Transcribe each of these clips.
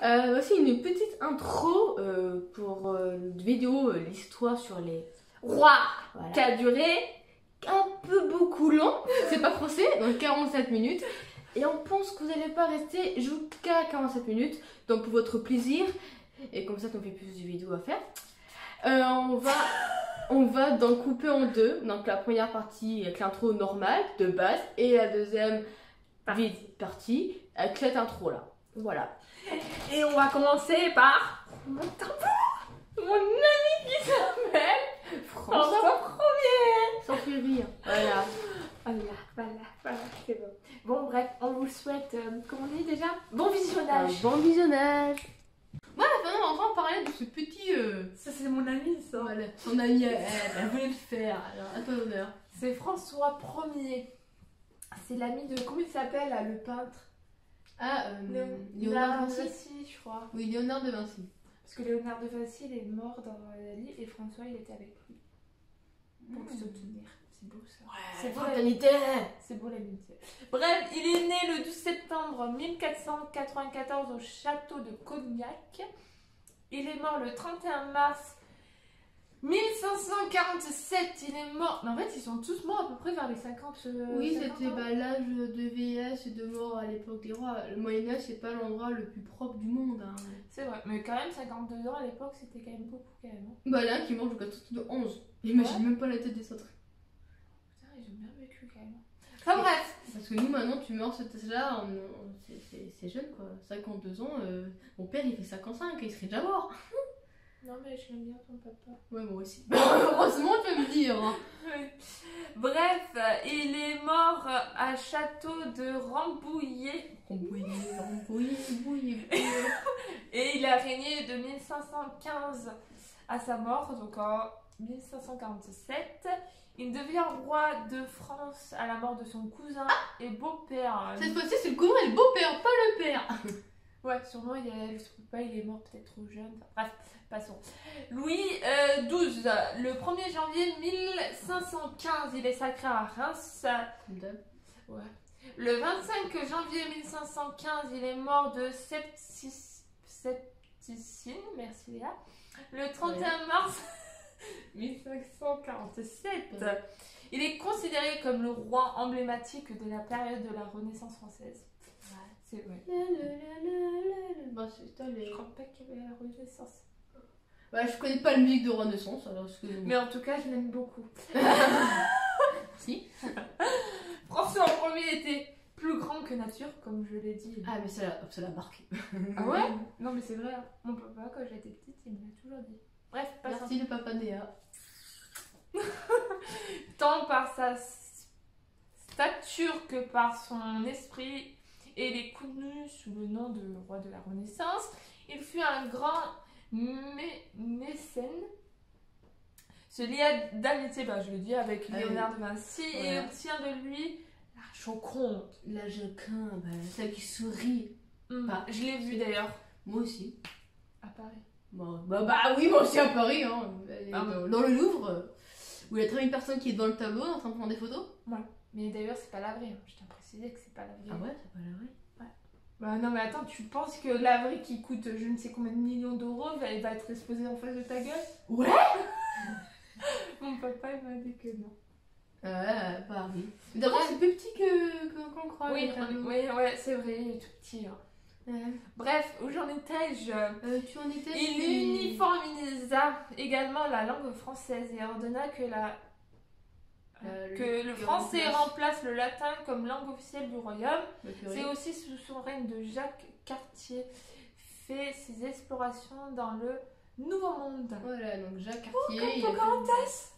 Voici une petite intro pour une vidéo, l'histoire sur les rois, voilà. Qui a duré un peu beaucoup long, c'est pas français, donc 47 minutes. Et on pense que vous n'allez pas rester jusqu'à 47 minutes, donc pour votre plaisir, et comme ça on fait plus de vidéos à faire. On va donc couper en deux, donc la première partie avec l'intro normale, de base, et la deuxième partie avec cette intro là. Voilà. Et on va commencer par mon ami qui s'appelle François Premier. Sans plus rire. Voilà. Voilà, c'est bon. Bon, bref, on vous souhaite, comment on dit déjà, bon visionnage. Bon visionnage. Ouais, maintenant on va en parler de ce petit. Ça, c'est mon ami, ça. Voilà, son ami, elle voulait le faire. Alors, à ton honneur. C'est François Premier. C'est l'ami de. Comment il s'appelle, là, le peintre? Ah, Léonard de Vinci, je crois. Oui, Léonard de Vinci. Parce que Léonard de Vinci, il est mort dans la vie et François, il était avec lui. Pour se soutenir. C'est beau ça. Ouais, c'est beau fraternité. C'est beau l'amitié. Bref, il est né le 12 septembre 1494 au château de Cognac. Il est mort le 31 mars 1547. Il est mort. Mais en fait, ils sont tous morts à peu près vers les 50. Oui, 50 c'était ans. l'âge de vieillesse et de mort à l'époque des rois. Le Moyen-Âge, c'est pas l'endroit le plus propre du monde. Hein. C'est vrai, mais quand même, 52 ans à l'époque, c'était quand même beaucoup quand même. Bah là, qui mange jusqu'à de 11. Imagine même pas la tête des autres. Putain, ils ont bien vécu quand même. Enfin bref. Parce que nous, maintenant, tu meurs cet âge-là, c'est jeune quoi. 52 ans, mon père il fait 55, il serait déjà mort. Non, mais je l'aime bien ton papa. Ouais, moi aussi. Heureusement, tu peux me dire. Hein. Oui. Bref, il est mort à château de Rambouillet. Rambouillet. Et il a régné de 1515 à sa mort, donc en 1547. Il devient roi de France à la mort de son cousin et beau-père. Cette fois-ci, c'est le cousin et le beau-père, pas le père. Ouais, sûrement il est mort peut-être trop jeune. Bref, passons. Louis XII, le 1er janvier 1515, il est sacré à Reims. Ouais. Le 25 janvier 1515, il est mort de septicine. Merci Léa. Le 31 mars 1547, il est considéré comme le roi emblématique de la période de la Renaissance française. C'est vrai. Bah, c'est Je crois pas qu'il y avait la Renaissance. Bah, je connais pas la musique de Renaissance, alors mais en tout cas, je l'aime beaucoup. Si. François Ier était plus grand que nature, comme je l'ai dit. Ah, mais ça l'a marqué. Ah ouais? Non, mais c'est vrai. Hein. Mon papa, quand j'étais petite, il me l'a toujours dit. Bref, passons. Merci le papa Néa. Tant par sa stature que par son esprit, et il est connu sous le nom de roi de la Renaissance. Il fut un grand mécène. Se lia d'amitié, je le dis, avec Léonard de Vinci et obtient de lui la Joconde. La Joconde, celle qui sourit. Je l'ai vue d'ailleurs. Moi aussi. À Paris. Bah oui, moi aussi à Paris. Hein. Dans le Louvre, où il y a très une personne qui est devant le tableau en train de prendre des photos. Ouais. Mais d'ailleurs, c'est pas la vraie. Hein. Je tiens à préciser que c'est pas la vraie. Ah ouais, c'est pas la vraie. Ouais. Bah non, mais attends, tu penses que la vraie qui coûte je ne sais combien de millions d'euros, elle va être exposée en face de ta gueule? Ouais. Mon papa, il m'a dit que non. Paris. D'abord, c'est plus petit qu'on croit. Oui, ouais, c'est vrai, il est tout petit. Hein. Bref, où j'en étais-je? Tu en étais? Il uniformisa également la langue française et ordonna que le français remplace le latin comme langue officielle du royaume. C'est aussi sous son règne de Jacques Cartier fait ses explorations dans le Nouveau Monde. Voilà, donc Jacques Cartier. Pocahontas.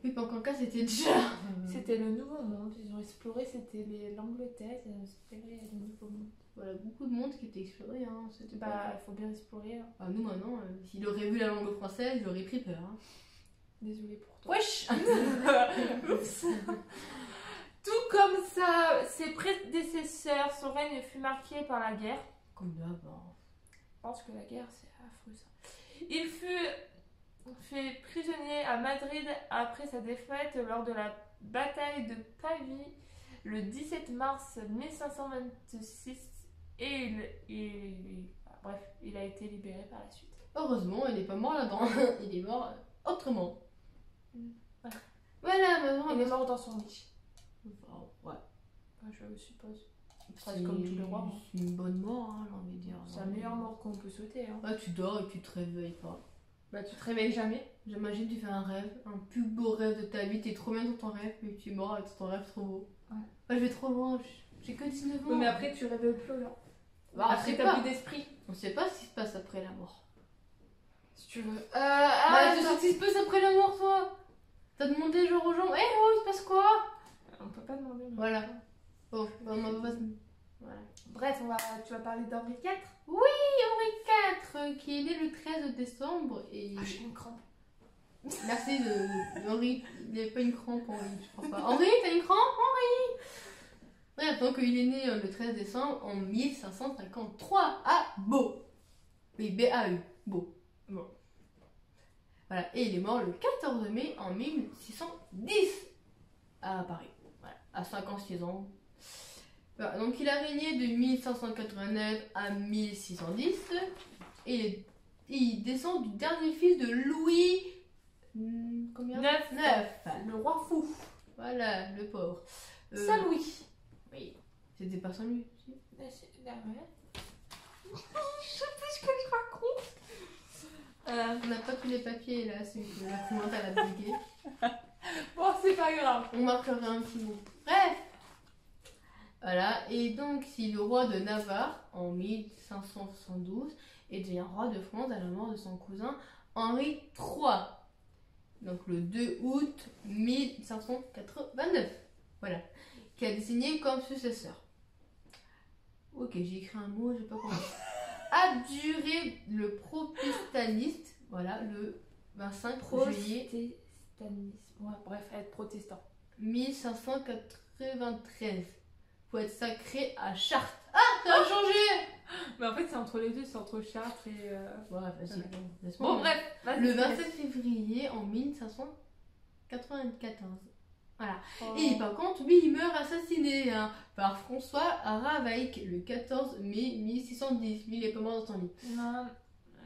Oui, Pocahontas c'était déjà. C'était le Nouveau Monde. Ils ont exploré, c'était l'Angleterre, ils ont exploré le Nouveau Monde. Voilà, beaucoup de monde qui était exploré. Hein. Il faut bien explorer. Hein. Nous maintenant, s'il aurait vu la langue française, il aurait pris peur. Hein. Désolée pour toi. Wesh. Oups. Tout comme ça, ses prédécesseurs, son règne fut marqué par la guerre. Comme d'abord. Je pense que la guerre, c'est affreux ça. Il fut fait prisonnier à Madrid après sa défaite lors de la bataille de Pavie le 17 mars 1526 et bref, il a été libéré par la suite. Heureusement, il n'est pas mort là-dedans. Il est mort autrement. Ouais. Voilà, maman. Il est mort dans son lit. Ouais. Je suppose. C'est comme tous les rois. C'est une bonne mort, hein, j'ai envie de dire. C'est la meilleure mort qu'on peut souhaiter. Hein. Ah, tu dors et tu te réveilles pas. Bah, tu te réveilles jamais. J'imagine tu fais un rêve, un plus beau rêve de ta vie, t'es trop bien dans ton rêve, et tu es mort avec ton rêve trop beau. Ouais. Je vais trop loin, j'ai que 19 ans. Oui, mais après, tu rêves plus là. Bah, après, t'as plus d'esprit. On sait pas ce qui se passe après la mort. Si tu veux. Bah, tu sais ce qui se passe après la mort, toi? T'as demandé genre aux gens, oh, il se passe quoi? On peut pas demander. Voilà. Oh, bah, on va pas. Voilà. Bref, tu vas parler d'Henri IV. Oui, Henri IV, qui est né le 13 décembre et... Ah, j'ai une crampe. Merci de Henri. Il n'y avait pas une crampe, Henri, je crois pas. Henri, t'as une crampe, Henri? Bref, donc il est né le 13 décembre en 1553 à Beau. Oui, B-A-U, Beau. Bon. Voilà, et il est mort le 14 mai en 1610 à Paris. Voilà, à 56 ans. Voilà, donc il a régné de 1589 à 1610 et il descend du dernier fils de Louis combien 9. Le Le roi fou. Voilà, le pauvre. Saint-Louis. Oui, c'était pas Saint-Louis. Si. Je sais plus ce que je raconte. On n'a pas tous les papiers là, c'est que la commande à la bugué. Bon, c'est pas grave. On marquera un petit mot. Bref. Voilà, et donc c'est le roi de Navarre en 1572 et devient roi de France à la mort de son cousin Henri III. Donc le 2 août 1589. Voilà, qui a désigné comme successeur. Ok, j'ai écrit un mot, j'ai pas compris. Abjuré le protestaniste, voilà, le 25 juillet. Protestantisme. Ouais, bref, être protestant. 1593. Faut être sacré à Chartres. Ah, ça a changé. Mais en fait, c'est entre les deux, c'est entre Chartres et. Ouais, vas-y. Bon, bref, vas-y. Le 27 février en 1594. Voilà. Oh. Et par contre, lui, il meurt assassiné hein, par François Ravaillac le 14 mai 1610. Lui, il est pas mort dans son lit. Non,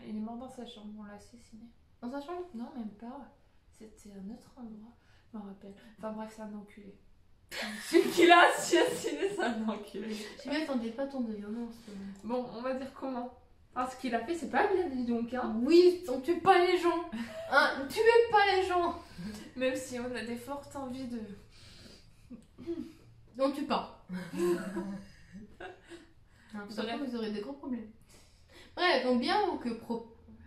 il est mort dans sa chambre, on l'a assassiné. Dans sa chambre? Non, même pas. C'était un autre endroit. Je me rappelle. Enfin bref, c'est un enculé. Celui qui l'a assassiné, c'est un enculé. Je m'y attendais pas tant de violence. Bon, on va dire comment. Alors, ce qu'il a fait, c'est pas bien, dis donc. Hein. Oui, on tue pas les gens. Hein, tuez pas les gens. Même si on a des fortes envies de. On tue pas. Vous aurez des gros problèmes. Bref, donc bien que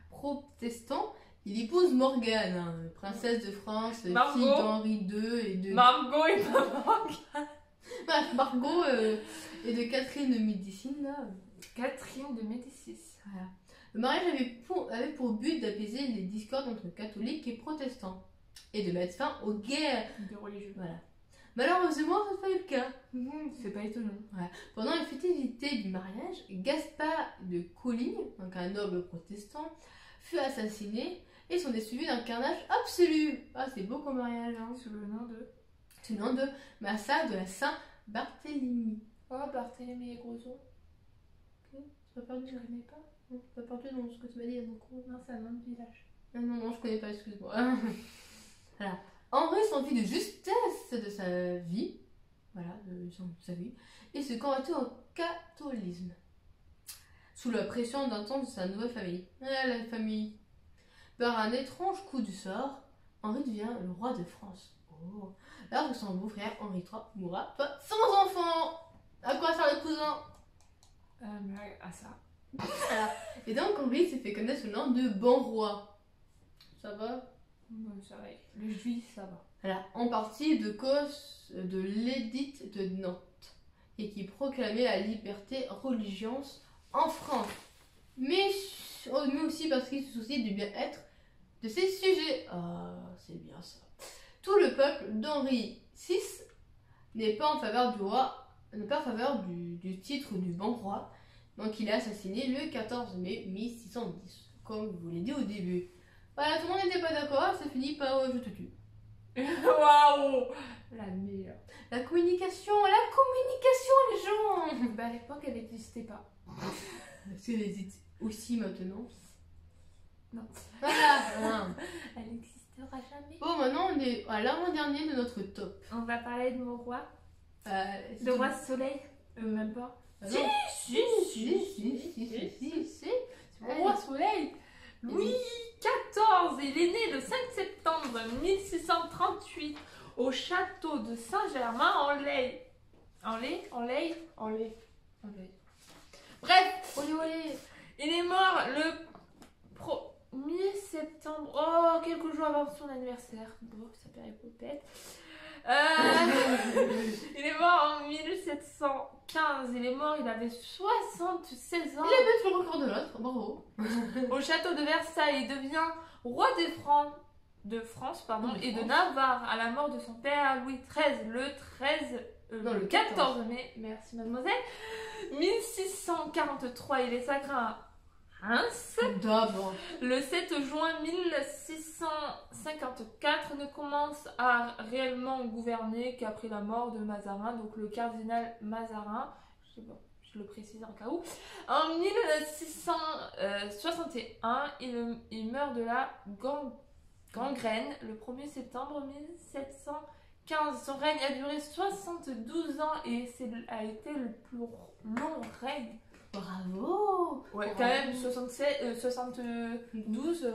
protestant, il épouse Morgane, hein, princesse de France, fille d'Henri II et de... Margot et pas Morgane. Bref, Margot et de Catherine de Médicis, là. Catherine de Médicis. Voilà. Le mariage avait pour but d'apaiser les discordes entre catholiques et protestants et de mettre fin aux guerres De religieux. Voilà. Malheureusement, ça n'a pas eu le cas. C'est pas étonnant. Voilà. Pendant les festivités du mariage, Gaspard de Coligny, donc un noble protestant, fut assassiné et s'en est suivi d'un carnage absolu. Ah, c'est beau comme mariage, hein. Sous le nom de massacre de la Saint-Barthélemy. Oh, Barthélemy et Groson. Tu pas perdu, Je connais pas. non, tu pas perdu dans ce que tu m'as dit, donc. Non, c'est un nom de village. Ah non, je connais pas, excuse-moi. Voilà. Henri s'envit de justesse de sa vie, voilà, de sa vie, et se convertit au catholisme. Sous la pression d'intense de sa nouvelle famille. Ah, la famille. Par un étrange coup du sort, Henri devient le roi de France. Oh. Alors que son beau-frère Henri III mourra pas sans enfant. À quoi sert le cousin? À ça. Voilà. Et donc Henri s'est fait connaître sous le nom de Bon Roi. Ça va? Ça va. Le juif, ça va. Voilà. En partie de cause de l'édit de Nantes et qui proclamait la liberté religieuse en France. Mais aussi parce qu'il se soucie du bien-être de ses sujets. Ah, c'est bien ça. Tout le peuple d'Henri VI n'est pas en faveur du roi, n'est pas en faveur du titre du bon roi. Donc il est assassiné le 14 mai 1610, comme je vous l'ai dit au début. Voilà, tout le monde n'était pas d'accord, ça finit par je te tue. Waouh, la meilleure. La communication, les gens. Bah, à l'époque, elle n'existait pas. Est-ce qu'elle existe aussi maintenant? Non. Voilà. Elle n'existera jamais. Bon, maintenant on est à l'avant-dernier de notre top. On va parler de mon roi. Si Le tu- roi soleil. Même pas. Ah Si, non. si, si. Le roi soleil. Louis XIV. Il est né le 5 septembre 1638 au château de Saint-Germain-en-Laye. En Laye. Bref, Olé, olé. il est mort le 1er septembre. Oh, quelques jours avant son anniversaire. Bon, ça péripopette. Il est mort en 1715. Il est mort, il avait 76 ans. Il a battu le record de l'autre, bravo. Au château de Versailles, il devient roi de France et de Navarre à la mort de son père Louis XIII le 14 mai. Merci mademoiselle. 1643, il est sacré à Reims. D'abord. Le 7 juin 1654 ne commence à réellement gouverner qu'après la mort de Mazarin, donc le cardinal Mazarin, je le précise en cas où. En 1661, il meurt de la gangrène le 1er septembre 1715. Son règne a duré 72 ans et a été le plus long règne. Bravo. Ouais, Bravo. quand même 72.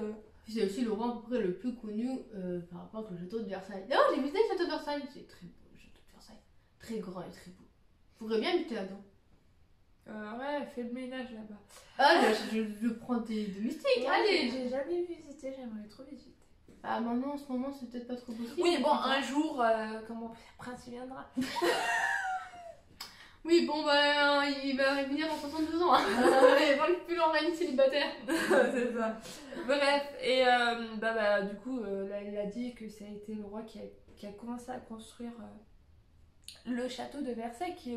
C'est aussi le roi à peu près le plus connu par rapport au château de Versailles. D'ailleurs, j'ai visité le château de Versailles. C'est très beau, le château de Versailles. Très grand et très beau. Je pourrais bien habiter là-dedans. Ouais, fais le ménage là-bas. Ah, je prends des domestiques. Ouais, Allez. j'ai jamais visité, j'aimerais trop visiter. Ah, maintenant, en ce moment, c'est peut-être pas trop possible. Oui, bon, un jour, quand mon prince y viendra. Oui, bon, bah, il va revenir dans 62 ans. Il va plus long règne célibataire. C'est ça. Bref, et du coup, là, il a dit que ça a été le roi qui a commencé à construire le château de Versailles, qui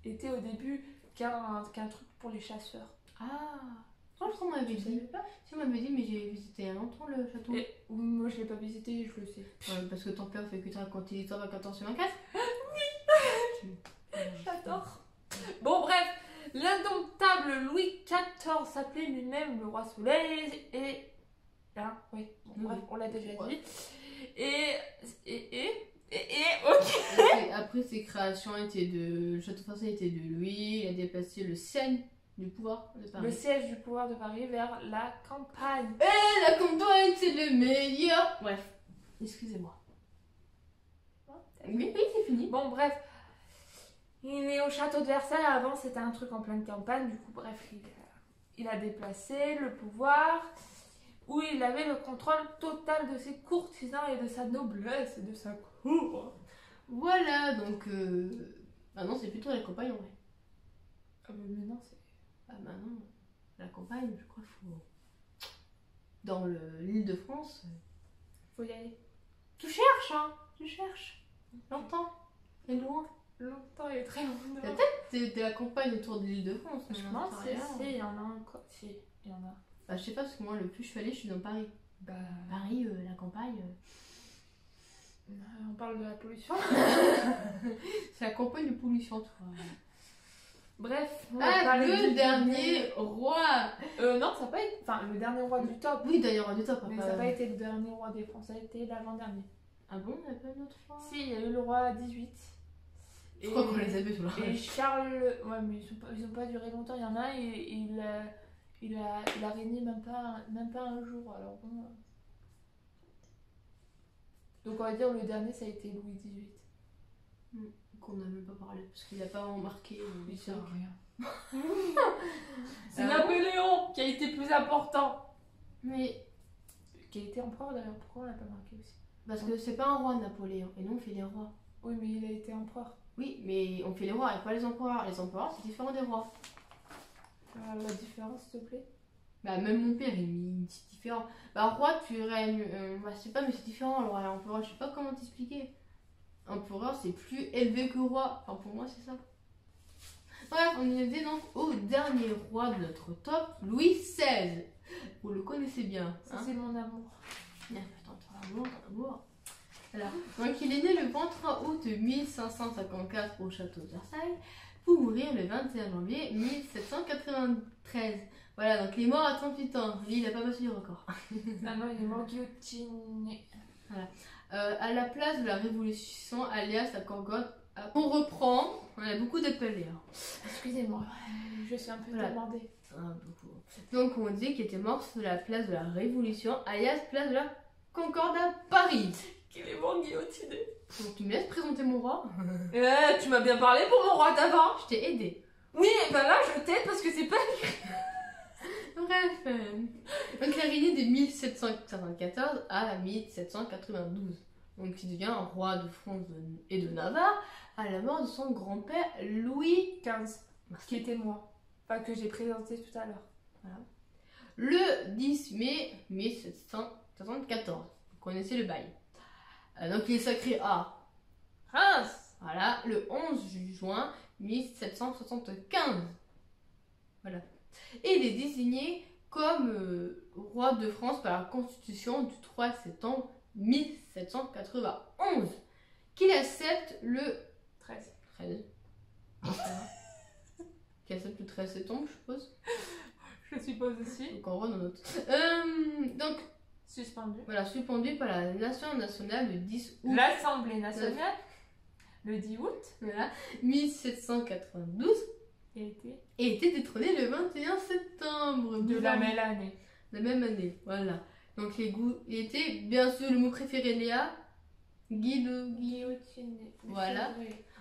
était au début qu'un truc pour les chasseurs. Ah, franchement, on m'avait dit. Si, on m'avait dit, mais j'ai visité il y a longtemps le château. Et, oui, moi, je l'ai pas visité, je le sais. Parce que ton père fait que te raconter l'histoire à 14/24. J'adore. Bon, bref, l'indomptable Louis XIV s'appelait lui-même le roi soleil et. Hein, oui, bon, Oui. bref, on l'a déjà Ouais. dit. Ok. Après, ses créations étaient de. Le château français était de Louis, il a déplacé le siège du pouvoir de Paris. Le siège du pouvoir de Paris vers la campagne. Et la campagne, c'est le meilleur. Bref, excusez-moi. Oui, c'est fini. Bon, bref. Il est au château de Versailles. Avant, c'était un truc en pleine campagne. Du coup, bref, il a déplacé le pouvoir où il avait le contrôle total de ses courtisans et de sa noblesse et de sa cour. Voilà, donc. Maintenant, c'est plutôt la campagne en vrai. Ah, mais non, c'est. Ah, maintenant, la campagne, je crois qu'il faut. Dans l'île de France. Faut y aller. Tu cherches, hein. Tu cherches. Longtemps. Et loin. Longtemps et très longtemps. C'est la campagne autour de l'île de France. Je pense que si, il y en a encore. Si, il y en a. Bah, je sais pas, parce que moi, le plus je suis allée, je suis dans Paris. Bah. Paris, la campagne. On parle de la pollution. C'est la campagne de pollution, tu vois. Bref, on va Ah, parler le du dernier roi. Non, ça n'a pas été. Enfin, le dernier roi du top. Oui, d'ailleurs, du top. Mais ça n'a pas été le dernier roi des Français, ça a été l'avant-dernier. Ah bon, il n'y a pas un autre roi? Si, il y a eu le roi 18. Je crois qu'on les avait tous là. Et Charles. Ouais, mais ils ont pas duré longtemps. Il y en a, et il a régné même pas un jour. Alors bon. Donc on va dire le dernier, ça a été Louis XVIII. Qu'on n'a même pas parlé, parce qu'il n'a pas remarqué. Il sert à rien. C'est Ah bon Napoléon qui a été plus important. Mais. Qui a été empereur d'ailleurs. Pourquoi on l'a pas marqué aussi? Parce que c'est pas un roi, Napoléon. Et nous, on fait les rois. Oui, mais il a été empereur. Oui, mais on fait les rois et pas les empereurs. Les empereurs, c'est différent des rois. La différence, s'il te plaît? Bah, même mon père, il dit différent. Bah, roi, tu règnes. Bah, je sais pas, mais c'est différent. Le roi et l'empereur, je sais pas comment t'expliquer. Empereur, c'est plus élevé que roi. Enfin, pour moi, c'est ça. Bref, on était donc au dernier roi de notre top, Louis XVI. Vous le connaissez bien. Ça, Hein, c'est mon amour. Attends, ton amour. Voilà. Donc il est né le 23 août 1554 au château de Versailles pour mourir le 21 janvier 1793. Voilà, donc il est mort à 38 ans. Lui, il n'a pas battu le record. Ah non, il est mort guillotiné. Voilà. À la place de la Révolution, alias la Gorgone, on reprend. On a beaucoup d'appels là. Excusez-moi, je suis un peu demandée. Ah, beaucoup. Donc on dit qu'il était mort sur la place de la Révolution, alias place de la Concorde à Paris. Qu'il est mort guillotiné. Donc tu me laisses présenter mon roi? Tu m'as bien parlé pour mon roi d'avant. Je t'ai aidé. Oui, et ben là je t'aide parce que c'est pas... Bref. Donc il a régné de 1794 à 1792. Donc il devient roi de France et de Navarre à la mort de son grand-père Louis XV. Qui était moi. Enfin que j'ai présenté tout à l'heure. Voilà. Le 10 mai 1774. Vous connaissez le bail. Donc il est sacré à Reims. Voilà, le 11 juin 1775. Voilà. Et il est désigné comme roi de France par la Constitution du 3 septembre 1791, qu'il accepte le 13. Qu'il accepte le 13 septembre, je suppose. Je suppose aussi. Donc on renote. Donc, suspendu. Voilà, suspendu par la Nation nationale le 10 août. L'Assemblée nationale, le 10 août. Voilà, 1792. Et était détrôné le 21 septembre. De la même année. La même année, voilà. Donc il était, bien sûr, le mot préféré Léa, guillotiné. Voilà.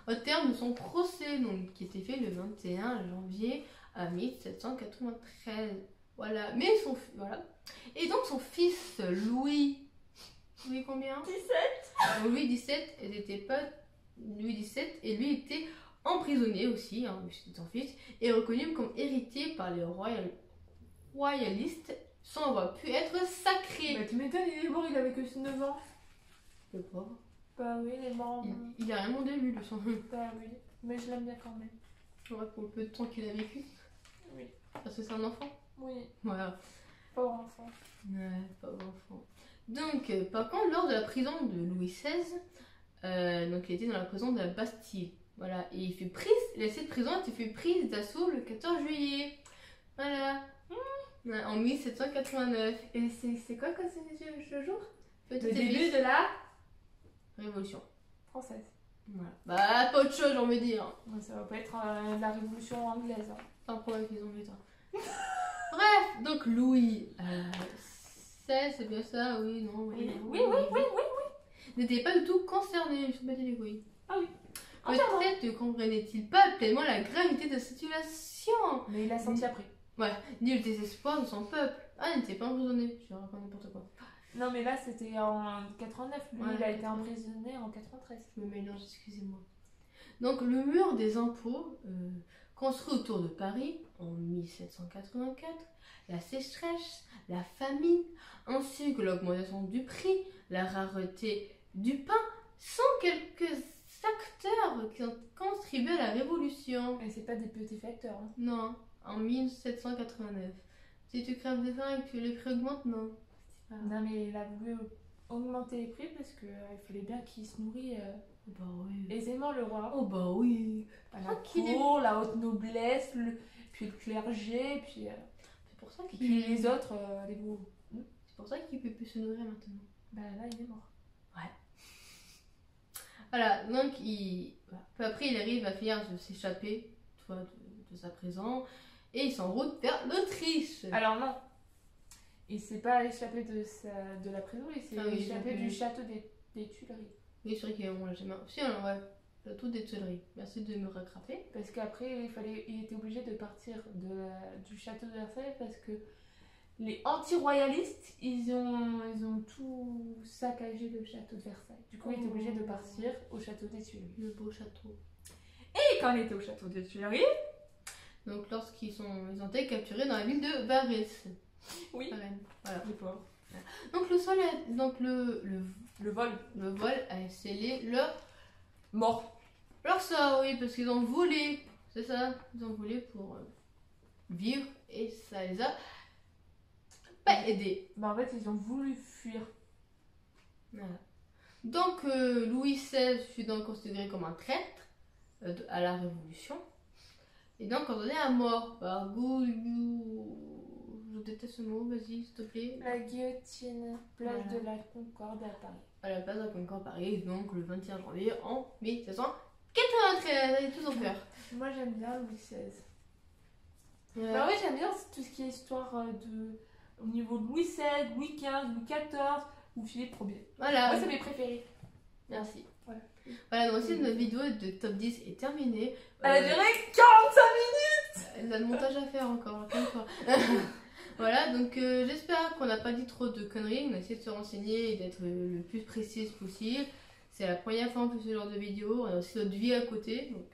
Au terme de son procès, donc, qui était fait le 21 janvier à 1793. Voilà. Mais voilà. Et donc son fils Louis combien? 17. Louis XVII n'était pas Louis XVII et lui était emprisonné aussi, hein, son fils, et reconnu comme héritier par les royalistes sans avoir pu être sacré. Bah tu m'étonnes, il est mort, il avait que 9 ans. Le pauvre. Bah oui, il est mort. Il a rien demandé lui, le sang. Bah oui, mais je l'aime bien quand même. Ouais, pour le peu de temps qu'il a vécu. Oui. Parce que c'est un enfant. Oui. Voilà. Pauvre enfant. Ouais, pauvre enfant. Donc, par contre, lors de la prison de Louis XVI, donc il était dans la prison de la Bastille. Voilà, et il fait prise, cette prison a été fait prise d'assaut le 14 juillet. Voilà. Ouais, en 1789. Et c'est quoi comme ce jour? Le début de la Révolution française. Voilà. Bah, pas autre chose, j'ai envie de dire. Ouais, ça va pas être la révolution anglaise. Hein. C'est un problème qu'ils ont mis, toi. Bref, donc Louis XVI, c'est bien ça, oui, non, oui. Oui. N'était pas du tout concerné, je suis pas les couilles. Ah oui. Peut-être ne comprenait-il pas pleinement la gravité de la situation. Mais il a senti après. Ouais, ni le désespoir de son peuple. Ah, il n'était pas emprisonné. Je raconte n'importe quoi. Non, mais là, c'était en 89. Lui, ouais, il a été emprisonné en 93. Je me mélange, excusez-moi. Donc, le mur des impôts, construit autour de Paris en 1784, la sécheresse, la famine, ainsi que l'augmentation du prix, la rareté du pain, sont quelques facteurs qui ont contribué à la révolution. Et c'est pas des petits facteurs. Hein. Non, en 1789. Si tu crèves de faim et que les prix augmentent, non. Non, mais il a voulu augmenter les prix parce qu'il fallait bien qu'il se nourrit bah oui. aisément, le roi. Oh bah oui. À la cour, la haute noblesse, puis le clergé, puis, c'est pour ça puis les autres, allez-vous. C'est pour ça qu'il peut plus se nourrir maintenant. Bah là, il est mort. Ouais. Voilà, donc peu après, il arrive à finir de s'échapper de sa prison et il s'enroute vers l'Autriche. Alors non, il s'est pas échappé de la prison, il s'est échappé du château des Tuileries. Oui, c'est vrai qu'on l'a jamais... Si, ouais, château des Tuileries. Merci de me rattraper. Parce qu'après, il était obligé de partir du château de Versailles parce que les anti-royalistes, ils ont tout saccagé le château de Versailles. Du coup, il était obligé de partir au château des Tuileries. Le beau château. Et quand il était au château des Tuileries, donc lorsqu'ils ont été capturés dans la ville de Varese. Oui. Voilà. Les pauvres. Donc le vol a scellé leur mort. Alors ça, oui, parce qu'ils ont volé. C'est ça, ils ont volé pour vivre et ça les a pas aidés. Bah en fait, ils ont voulu fuir. Voilà. Donc Louis XVI fut donc considéré comme un traître à la Révolution et donc condamné à mort par je déteste ce mot, vas-y s'il te plaît. La guillotine, place de la Concorde à Paris. À la place de la Concorde à Paris, donc le 21 janvier en 1793, et tous en cœur. Moi j'aime bien Louis XVI. Bah ouais, j'aime bien tout ce qui est histoire au niveau de Louis XVI, Louis XV, Louis XIV ou Philippe Ier. Voilà. Moi c'est mes préférés. Merci. Voilà. Voilà, donc aussi notre vidéo de top 10 est terminée. Elle a duré 45 minutes. Elle a le montage à faire encore, plein de fois. Voilà, donc j'espère qu'on n'a pas dit trop de conneries. On a essayé de se renseigner et d'être le plus précise possible. C'est la première fois qu'on fait ce genre de vidéo. On a aussi notre vie à côté. Donc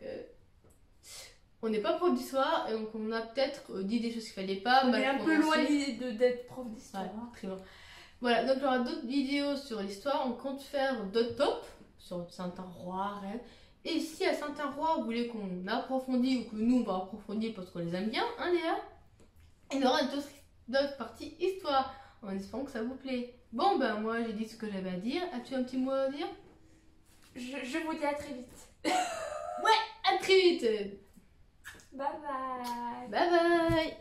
on n'est pas prof d'histoire et donc on a peut-être dit des choses qu'il fallait pas. On est un peu loin d'être prof d'histoire. Ouais, très loin. Voilà, donc il y aura d'autres vidéos sur l'histoire. On compte faire d'autres tops sur certains rois, reines. Et si à certains rois vous voulez qu'on approfondisse ou que nous on va approfondir parce qu'on les aime bien, hein Léa, il y aura d'autres parties histoire, en espérant que ça vous plaît. Bon ben moi j'ai dit ce que j'avais à dire. As-tu un petit mot à dire? Je vous dis à très vite. Ouais, à très vite. Bye bye. Bye bye.